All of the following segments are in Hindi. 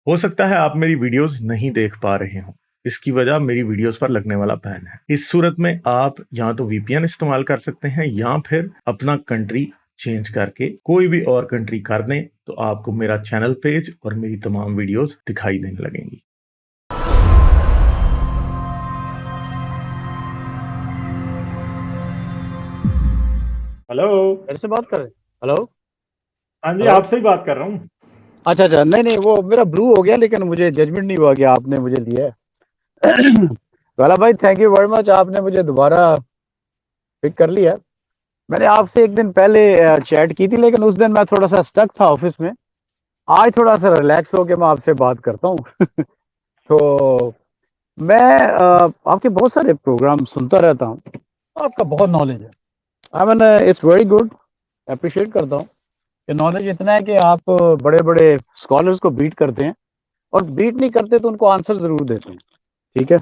हो सकता है आप मेरी वीडियोस नहीं देख पा रहे हों। इसकी वजह मेरी वीडियोस पर लगने वाला बैन है। इस सूरत में आप या तो वीपीएन इस्तेमाल कर सकते हैं या फिर अपना कंट्री चेंज करके कोई भी और कंट्री कर दें, तो आपको मेरा चैनल पेज और मेरी तमाम वीडियोस दिखाई देने लगेंगी। हेलो। मेरे से बात कर रहे हैं? हेलो। हाँ जी, हेलो। आपसे ही बात कर रहा हूँ। अच्छा अच्छा, नहीं नहीं, वो मेरा ब्लू हो गया, लेकिन मुझे जजमेंट नहीं हुआ कि आपने मुझे लिया है। वाला भाई, थैंक यू वेरी मच, आपने मुझे दोबारा पिक कर लिया। मैंने आपसे एक दिन पहले चैट की थी, लेकिन उस दिन मैं थोड़ा सा स्टक था ऑफिस में। आज थोड़ा सा रिलैक्स होके मैं आपसे बात करता हूँ। तो मैं आपके बहुत सारे प्रोग्राम सुनता रहता हूँ। आपका बहुत नॉलेज है। I mean, it's very good. Appreciate करता हूँ कि नॉलेज इतना है कि आप बड़े बड़े स्कॉलर्स को बीट करते हैं, और बीट नहीं करते तो उनको आंसर जरूर देते हैं। ठीक है।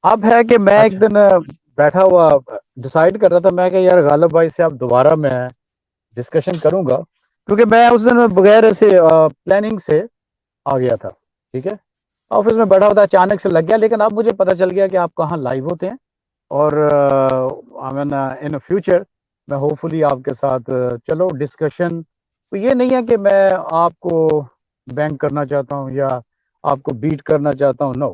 अब है कि मैं एक अच्छा। दिन बैठा हुआ डिसाइड कर रहा था, मैं कि यार गालिब भाई से अब दोबारा मैं डिस्कशन करूंगा, क्योंकि मैं उस दिन बगैर ऐसे प्लानिंग से आ गया था। ठीक है। ऑफिस में बैठा हुआ था, अचानक से लग गया, लेकिन अब मुझे पता चल गया कि आप कहाँ लाइव होते हैं। और आई मीन, इन फ्यूचर मैं होपफुली आपके साथ चलो डिस्कशन। तो ये नहीं है कि मैं आपको बैंक करना चाहता हूँ या आपको बीट करना चाहता हूँ, नो।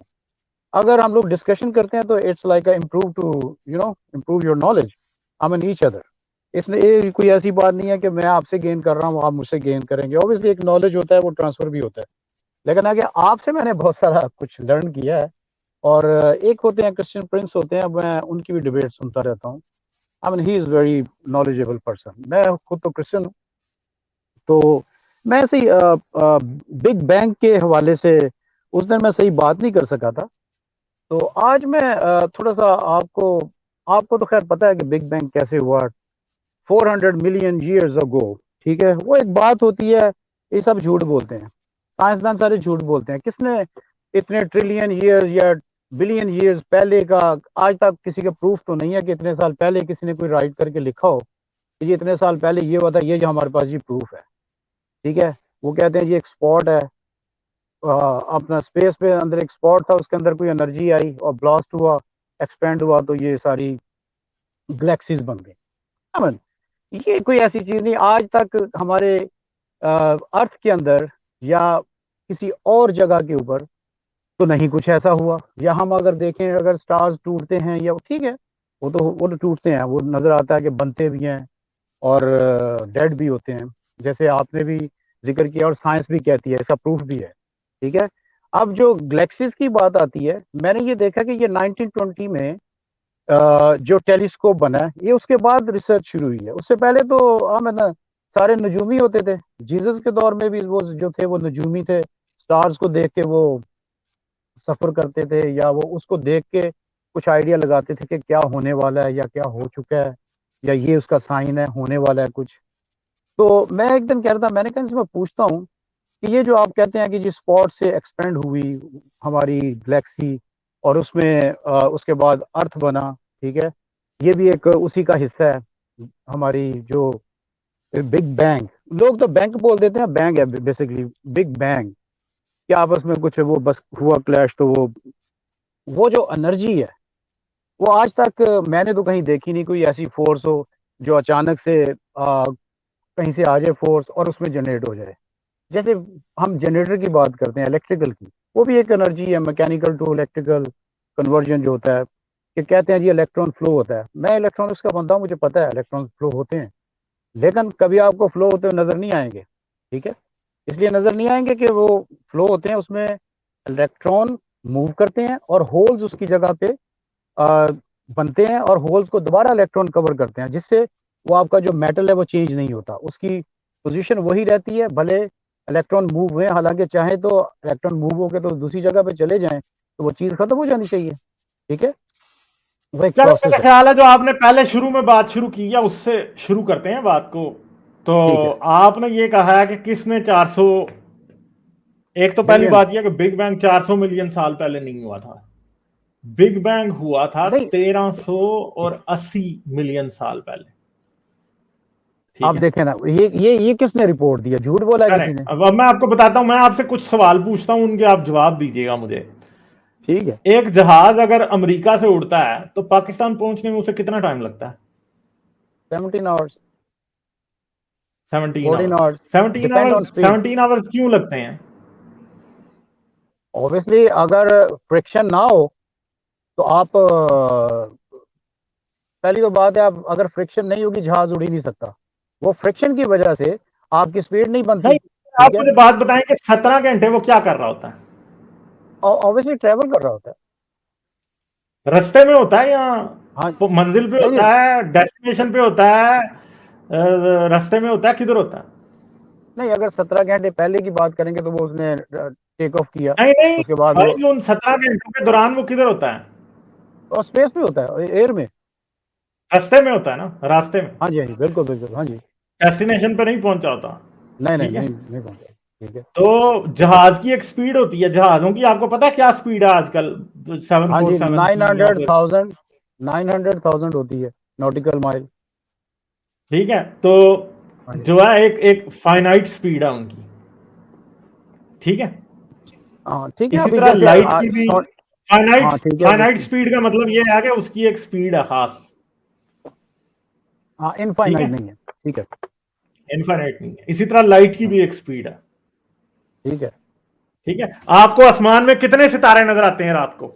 अगर हम लोग डिस्कशन करते हैं तो it's like improve to improve your knowledge I mean each other. इसमें ये कोई ऐसी बात नहीं है कि मैं आपसे गेन कर रहा हूँ, आप मुझसे गेन करेंगे। ऑब्वियसली एक नॉलेज होता है, वो ट्रांसफर भी होता है। लेकिन आगे आपसे मैंने बहुत सारा कुछ लर्न किया है। और एक होते हैं क्रिश्चियन प्रिंस होते हैं, मैं उनकी भी डिबेट सुनता रहता हूँ। I mean, he is very knowledgeable person. मैं खुद तो क्रिश्चियन हूँ। तो मैं ऐसे ही बिग बैंग के हवाले से उस दिन मैं सही बात नहीं कर सका था। तो आज मैं थोड़ा सा आपको आपको तो खैर पता है कि बिग बैंग कैसे हुआ, 400 मिलियन ईयर्स अगो। ठीक है, वो एक बात होती है। ये सब झूठ बोलते हैं, साइंसदान सारे झूठ बोलते हैं। किसने इतने ट्रिलियन ईयर्स या बिलियन ईयर्स पहले का, आज तक किसी का प्रूफ तो नहीं है कि इतने साल पहले किसी ने कोई राइट करके लिखा हो कि ये इतने साल पहले ये हुआ था। ये जो हमारे पास ये प्रूफ है। ठीक है। वो कहते हैं ये एक स्पॉट है, अपना स्पेस पे अंदर एक स्पॉट था, उसके अंदर कोई एनर्जी आई और ब्लास्ट हुआ, एक्सपेंड हुआ, तो ये सारी गैलेक्सीज बन गई। अमन, ये कोई ऐसी चीज नहीं आज तक हमारे अर्थ के अंदर या किसी और जगह के ऊपर तो नहीं कुछ ऐसा हुआ। या हम अगर देखें, अगर स्टार्स टूटते हैं या ठीक है, वो तो टूटते हैं, वो नजर आता है कि बनते भी हैं और डेड भी होते हैं, जैसे आपने भी जिक्र किया और साइंस भी कहती है, इसका प्रूफ भी है। ठीक है। अब जो गैलेक्सीज की बात आती है, मैंने ये देखा कि ये 1920 में जो टेलीस्कोप बना है, ये उसके बाद रिसर्च शुरू हुई है। उससे पहले तो हम है ना, सारे नजूमी होते थे। जीसस के दौर में भी वो जो थे वो नजूमी थे। स्टार्स को देख के वो सफर करते थे, या वो उसको देख के कुछ आइडिया लगाते थे कि क्या होने वाला है या क्या हो चुका है, या ये उसका साइन है होने वाला है कुछ। तो मैं एक दिन कह रहा था, मैंने कहा इनसे मैं पूछता हूँ कि ये जो आप कहते हैं कि जिस स्पॉट से एक्सपेंड हुई हमारी गैलेक्सी और उसमें उसके बाद अर्थ बना। ठीक है। ये भी एक उसी का हिस्सा है, हमारी जो बिग बैंग। लोग तो बैंक बोल देते हैं, बैंग है बेसिकली बिग बैंग। क्या आपस में कुछ वो बस हुआ क्लैश, तो वो जो एनर्जी है, वो आज तक मैंने तो कहीं देखी नहीं कोई ऐसी फोर्स हो जो अचानक से कहीं से आ जाए फोर्स और उसमें जनरेट हो जाए। जैसे हम जनरेटर की बात करते हैं इलेक्ट्रिकल की, वो भी एक एनर्जी है, मैकेनिकल टू इलेक्ट्रिकल कन्वर्जन जो होता है। कि कहते हैं जी इलेक्ट्रॉन फ्लो होता है, मैं इलेक्ट्रॉनिक्स का बंदा हूँ, मुझे पता है इलेक्ट्रॉन फ्लो होते हैं। लेकिन कभी आपको फ्लो होते हुए नजर नहीं आएंगे। ठीक है। इसलिए नजर नहीं आएंगे कि वो फ्लो होते हैं, उसमें इलेक्ट्रॉन मूव करते हैं और होल्स उसकी जगह पे आ, बनते हैं, और होल्स को दोबारा इलेक्ट्रॉन कवर करते हैं, जिससे वो आपका जो मेटल है वो चेंज नहीं होता, उसकी पोजीशन वही रहती है, भले इलेक्ट्रॉन मूव हुए। हालांकि चाहे तो इलेक्ट्रॉन मूव होकर तो दूसरी जगह पे चले जाएं, तो वो चीज़ खत्म हो जानी चाहिए। ठीक है। वो एक चलो, प्रोसेस मेरा है। ख्याल है जो आपने पहले शुरू में बात शुरू की है उससे शुरू करते हैं बात को। तो ठीक है। आपने ये कहा है कि किसने 400, एक तो पहली बिलियन। बात यह कि बिग बैंग 400 मिलियन साल पहले नहीं हुआ था। बिग बैंग हुआ था नहीं। 1380 मिलियन साल पहले। ठीक आप है, देखें ना, ये किसने रिपोर्ट दिया, झूठ बोला है किसी करेक्ट। ने? अब मैं आपको बताता हूं, मैं आपसे कुछ सवाल पूछता हूं, उनके आप जवाब दीजिएगा मुझे। ठीक है, एक जहाज अगर अमेरिका से उड़ता है तो पाकिस्तान पहुंचने में उसे कितना टाइम लगता है? 17 hours, 17 14 hours. Hours, 17 depend on hours, speed. 17 hours क्यों लगते हैं? ऑब्वियसली अगर फ्रिक्शन ना हो तो आप पहली तो बात है, आप अगर फ्रिक्शन नहीं होगी जहाज उड़ ही नहीं सकता। वो फ्रिक्शन की वजह से आपकी स्पीड नहीं बनती। नहीं, ठीक आप है, मुझे बात बताएं कि 17 घंटे वो क्या कर रहा होता है? ऑब्वियसली ट्रेवल कर रहा होता है। रास्ते में होता है या हाँ, वो मंजिल पे नहीं होता नहीं है, डेस्टिनेशन पे होता है, रास्ते में होता है, किधर होता है? नहीं, अगर 17 घंटे पहले की बात करेंगे तो वो उसने टेक ऑफ किया, नहीं नहीं उसके बाद वो भाई, उन 17 घंटों के दौरान वो किधर होता है? और स्पेस में होता है, एयर में। रास्ते में होता है ना, रास्ते में। हाँ जी, हाँ जी, बिल्कुल बिल्कुल, हाँ जी। डेस्टिनेशन पे नहीं पहुंचा होता। नहीं नहीं ठीक है, नहीं नहीं पहुंचा। ठीक है, तो जहाज की एक स्पीड होती है, जहाजों की आपको पता है क्या स्पीड है आजकल? सेवन हाँ फोर जी, सेवन नाइन की या हंड्रेड फिर, थाउजेंड 900,000 होती है नॉटिकल माइल। ठीक है, तो हाँ जी, जो है एक एक फाइनाइट स्पीड है उनकी। ठीक है, हाँ ठीक है, इसी अभी तरह जैसे लाइट की भी फाइनाइट, हाँ ठीक है, फाइनाइट स्पीड का मतलब ये है कि उसकी एक स्पीड है खास। हाँ ठीक इनफाइनाइट है, नहीं है। ठीक है, इनफाइनाइट नहीं है। इसी तरह लाइट की हाँ, भी एक स्पीड है। ठीक है। ठीक है, आपको आसमान में कितने सितारे नजर आते हैं रात को?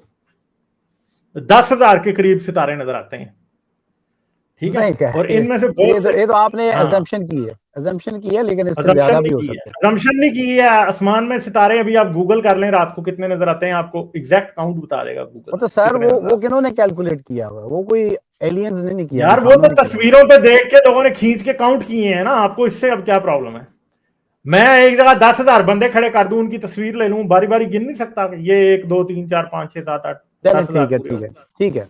10,000 के करीब सितारे नजर आते हैं। ठीक है, नहीं क्या और ये इनमें से ये बहुत तो से, ये तो आपने हाँ, अजम्पशन की है, लेकिन इससे अजम्पशन ज्यादा नहीं भी हो की है, सकते हैं। अजम्पशन नहीं की है। आसमान में सितारे अभी आप गूगल कर लें, रात को कितने नजर आते हैं, आपको एग्जैक्ट काउंट बता देगा गूगल वो तो सर, कितने नजर वो आते किन्होंने कैलकुलेट किया हुआ है? वो कोई एलियंस ने नहीं हैं। किया, यार वो इंसानों तो ने किया हुआ तस्वीरों पे देख के लोगों ने खींच के काउंट किए हैं ना, आपको इससे अब क्या प्रॉब्लम है? मैं एक जगह 10,000 बंदे खड़े कर दूं, उनकी तस्वीर ले लूं, बारी बारी गिन नहीं सकता कि ये 1 2 3 4 5 6 7 8, है। चलें, 10,000 ठीक है, पूरे हो ठीक है, गए। ठीक है।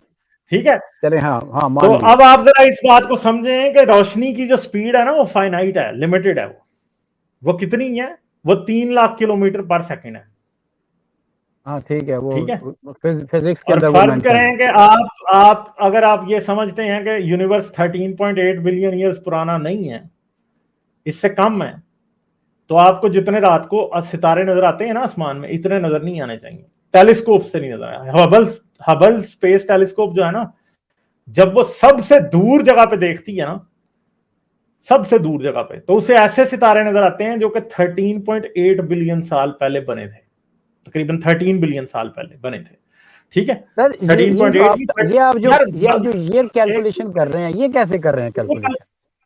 ठीक है, चलें, हाँ हाँ, तो मान लिया। अब आप जरा इस बात को समझें कि रोशनी की जो स्पीड है ना, वो फाइनाइट है, लिमिटेड है। वो कितनी है? वो 3 लाख किलोमीटर पर सेकेंड है। हाँ ठीक है, ठीक है, वो फिजिक्स के और अंदर वो फर्ज मेंशन है। करें कि आप अगर आप ये समझते हैं कि यूनिवर्स 13.8 बिलियन ईयर्स पुराना नहीं है, इससे कम है, तो आपको जितने रात को सितारे नजर आते हैं ना आसमान में, इतने नजर नहीं आने चाहिए। टेलीस्कोप से नहीं नजर आए। हबल हबल स्पेस टेलीस्कोप जो है ना, जब वो सबसे दूर जगह पे देखती है ना, सबसे दूर जगह पे, तो उसे ऐसे सितारे नजर आते हैं जो कि 13.8 बिलियन साल पहले बने थे, तकरीबन 13 बिलियन साल पहले बने थे। ठीक है, सर, ये जो 13.8 आप की ये आप जो यार ये आप जो ये एक कैलकुलेशन कर रहे हैं, ये कैसे कर रहे हैं कैलकुलेशन?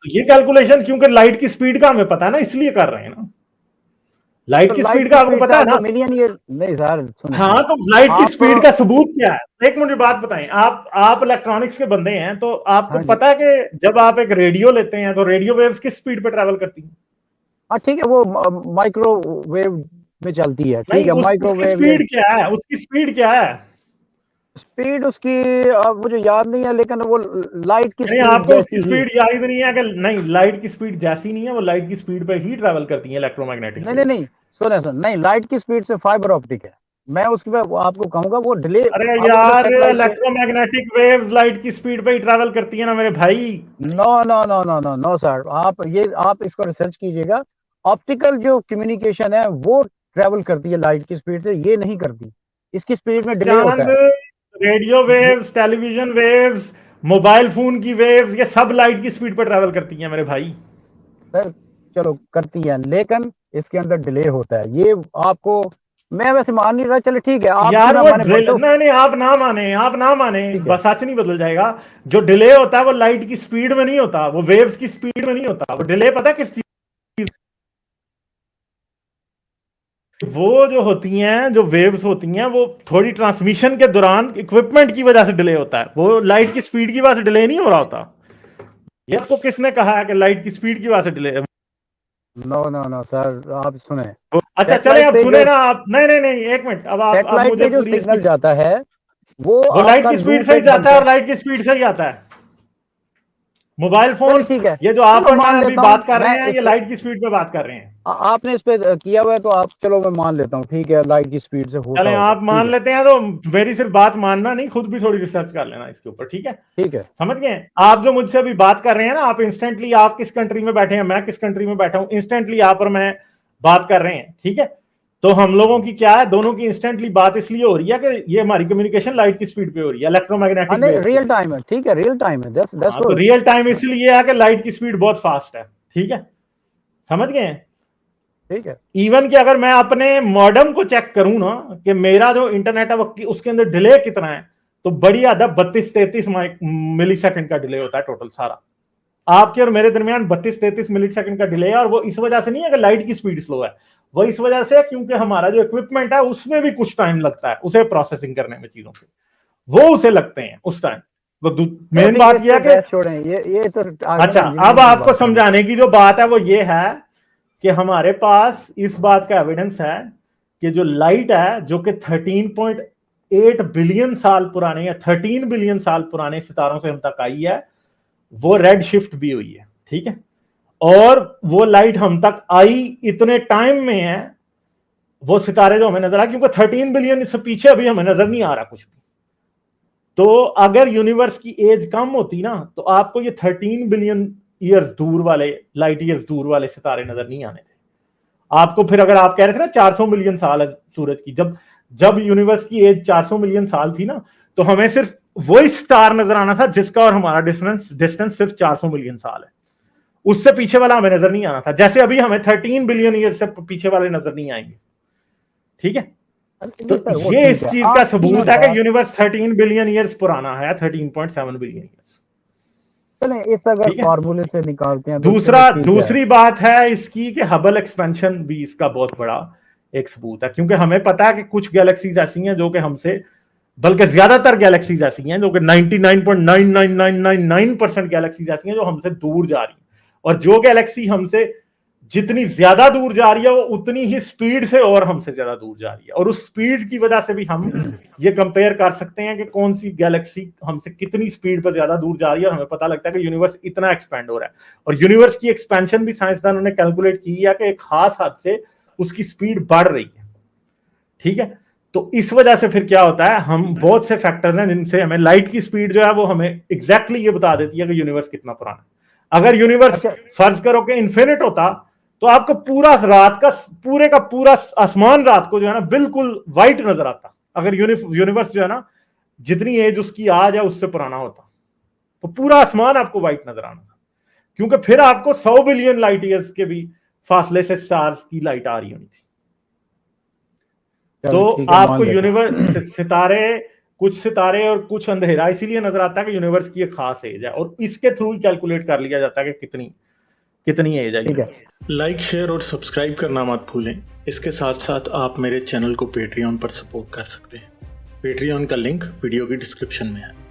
ये कैलकुलेशन क्योंकि लाइट की स्पीड का हमें पता है ना, इसलिए कर रहे हैं ना। लाइट तो की लाइट स्पीड की का आपको स्पीड से पता है आप ना। तो मिलियन ईयर नहीं सर, सुने हाँ, सुने तो लाइट की आप। स्पीड का सबूत क्या है? एक मुझे बात बताएं, आप इलेक्ट्रॉनिक्स के बंदे हैं, तो आपको हाँ जी, पता है कि जब आप एक रेडियो लेते हैं तो रेडियो वेव्स किस स्पीड पे ट्रेवल करती हैं? हाँ ठीक है, वो माइक्रोवेव में चलती है। ठीक नहीं, है, उसकी माइक्रोवेव या स्पीड क्या है? उसकी स्पीड क्या है? स्पीड उसकी मुझे याद नहीं है, लेकिन वो लाइट की नहीं, स्पीड आपको उसकी जैसी ही। स्पीड याद नहीं है कि नहीं, लाइट की स्पीड जैसी नहीं है, वो लाइट की स्पीड पे ही ट्रेवल करती है इलेक्ट्रोमैग्नेटिक नहीं नहीं वेव्स। नहीं, सुने नहीं, लाइट की स्पीड से फाइबर ऑप्टिक है। मैं उसके पे वो आपको कहूंगा, वो डिले अरे आप अगर यार, सेटेलाइट पे। इलेक्ट्रोमैग्नेटिक वेव्स लाइट की स्पीड पे ही ट्रेवल करती है ना मेरे भाई। No no no no no no sir, आप इसको रिसर्च कीजिएगा। ऑप्टिकल जो कम्युनिकेशन है वो ट्रेवल करती है लाइट की स्पीड से, ये नहीं करती। इसकी स्पीड में डिले होता चांद, है। रेडियो ये waves, television waves, mobile phone की वेव्स, ये सब लाइट की स्पीड पे ट्रेवल करती हैं मेरे भाई। सर चलो करती है, लेकिन इसके अंदर डिले होता है, ये आपको। मैं वैसे मान नहीं रहा, चलो ठीक है, आपकी यार मैं वो माने ड्रिल, पड़ता हूँ। नहीं नहीं, आप ना माने, ठीक है, बस सच नहीं बदल जाएगा। जो डिले होता है वो लाइट की स्पीड में नहीं होता, वो वेव्स की स्पीड में नहीं होता। वो डिले पता है किस चीज? वो जो होती हैं, जो वेव्स होती हैं, वो थोड़ी ट्रांसमिशन के दौरान इक्विपमेंट की वजह से डिले होता है, वो लाइट की स्पीड की वजह से डिले नहीं हो रहा होता। ये आपको किसने कहा है कि लाइट की स्पीड की वजह से delay? No no no sir, आप सुने। अच्छा चले, सैटेलाइट अब पे सुने जो ना आप, नहीं नहीं नहीं, एक मिनट, अब सैटेलाइट मुझे पे जो पूरी इसकी, सिग्नल जाता है वो वो लाइट आपका की स्पीड लूप से ही एक जाता है बनता और है। लाइट की स्पीड से ही आता है। मोबाइल फोन, ठीक है, ये जो आप चलो और मैं मान अभी लेता हूँ, बात कर रहे मैं हैं, इस ये पे लाइट की स्पीड पे बात कर रहे हैं। आपने इस पे किया हुआ है तो आप, चलो मैं मान लेता हूँ, ठीक है, लाइट की स्पीड से होता चलें, होगा, आप ठीक मान है, लेते हैं तो मेरी सिर्फ बात मानना नहीं, खुद भी थोड़ी रिसर्च कर लेना इसके ऊपर, ठीक है? ठीक है, समझ गए? आप जो मुझसे अभी बात कर रहे हैं ना, आप इंस्टेंटली, आप किस कंट्री में बैठे हैं, मैं किस कंट्री में बैठा हूं, इंस्टेंटली आप और मैं बात कर रहे हैं, ठीक है? तो हम लोगों की क्या है, दोनों की इंस्टेंटली बात इसलिए हो रही है कि ये हमारी कम्युनिकेशन लाइट की स्पीड पे हो रही है, इलेक्ट्रोमैग्नेटिक वेव रियल टाइम है, ठीक है, रियल टाइम है, दैट्स हाँ, तो गुड। रियल टाइम इसलिए है कि लाइट की स्पीड बहुत फास्ट है, ठीक है? समझ गए? ठीक है, इवन कि अगर मैं अपने मॉडेम को चेक करूं ना कि मेरा जो इंटरनेट है वो उसके अंदर डिले कितना है, तो बड़ी हद 32-33 मिली सेकंड का डिले होता है टोटल सारा। आपके और मेरे दरमियान 32-33 मिली सेकंड का डिले है, और वो इस वजह से नहीं है कि लाइट की स्पीड स्लो है, वो इस वजह से है क्योंकि हमारा जो इक्विपमेंट है उसमें भी कुछ टाइम लगता है उसे प्रोसेसिंग करने में, चीजों के वो उसे लगते हैं उस टाइम। तो चलो मेन ठीक है, बात इस यह पे है कि बहस छोड़ें, ये तो आगे अच्छा, ना अब इंजीनियरिंग की आपको बात है। समझाने की जो बात है वो ये है कि हमारे पास इस बात का एविडेंस है कि जो लाइट है, जो कि 13.8 बिलियन साल पुराने या 13 बिलियन साल पुराने सितारों से हम तक आई है, वो रेड शिफ्ट भी हुई है, ठीक है? और वो लाइट हम तक आई इतने टाइम में है, वो सितारे जो हमें नजर आए, क्योंकि 13 बिलियन से पीछे अभी हमें नजर नहीं आ रहा कुछ भी। तो अगर यूनिवर्स की एज कम होती ना, तो आपको ये 13 बिलियन ईयर्स दूर वाले, लाइट ईयर्स दूर वाले सितारे नजर नहीं आने थे आपको। फिर अगर आप कह रहे थे ना 400 मिलियन साल है सूरज की, जब जब यूनिवर्स की एज 400 मिलियन साल थी ना, तो हमें सिर्फ वही स्टार नजर आना था जिसका और हमारा डिस्टेंस सिर्फ 400 मिलियन साल है। उससे पीछे वाला हमें नजर नहीं आना था, जैसे अभी हमें 13 बिलियन ईयर से पीछे वाले नजर नहीं आएंगे, ठीक है? तो नहीं सर, वो ये ठीक इस है, चीज का आपकी सबूत एक है कि बात, यूनिवर्स 13 बिलियन ईयर्स पुराना है, 13.7 बिलियन ईयर्स, चलें इस अगर ठीक है? फार्मूले से निकालते हैं तो चलो दूसरा, ठीक है। दूसरी बात है इसकी कि हबल एक्सपेंशन भी इसका बहुत बड़ा एक सबूत है, क्योंकि हमें पता है कि कुछ गैलेक्सीज ऐसी हैं जो कि हमसे, बल्कि ज्यादातर गैलेक्सीज ऐसी हैं जो कि 99.99999% गैलेक्सीज ऐसी हैं जो हमसे दूर जा रही हैं, और जो गैलेक्सी हमसे जितनी ज्यादा दूर जा रही है वो उतनी ही स्पीड से और हमसे ज्यादा दूर जा रही है, और उस स्पीड की वजह से भी हम ये कंपेयर कर सकते हैं कि कौन सी गैलेक्सी हमसे कितनी स्पीड पर ज्यादा दूर जा रही है, और हमें पता लगता है कि यूनिवर्स इतना एक्सपेंड हो रहा है। और यूनिवर्स की एक्सपेंशन भी साइंसदानों ने कैलकुलेट की है कि एक खास हद से उसकी स्पीड बढ़ रही है, ठीक है? तो इस वजह से फिर क्या होता है, हम बहुत से फैक्टर्स हैं जिनसे हमें लाइट की स्पीड जो है वो हमें एग्जैक्टली ये बता देती है कि यूनिवर्स कितना पुराना है। अगर यूनिवर्स अच्छा, फर्ज करो कि इन्फिनिट होता, तो आपको पूरा रात का, पूरे का पूरा आसमान रात को जो है ना बिल्कुल व्हाइट नजर आता, अगर यूनिवर्स जो है ना जितनी एज उसकी आज है उससे पुराना होता, तो पूरा आसमान आपको व्हाइट नजर आना था, क्योंकि फिर आपको 100 बिलियन लाइट ईयर्स के भी फासले से स्टार्स की लाइट आ रही होनी थी। तो चलो ठीक है, मान आपको लेता हूँ। यूनिवर्स, सितारे, कुछ सितारे और कुछ अंधेरा इसीलिए नजर आता है कि यूनिवर्स की एक खास एज है, और इसके थ्रू ही कैलकुलेट कर लिया जाता है कि कितनी कितनी एज है ठीक है, यूनिवर्स। लाइक, शेयर और सब्सक्राइब करना मत भूलें। इसके साथ साथ आप मेरे चैनल को पेट्रियन पर सपोर्ट कर सकते हैं। पेट्रियन का लिंक वीडियो की डिस्क्रिप्शन में है।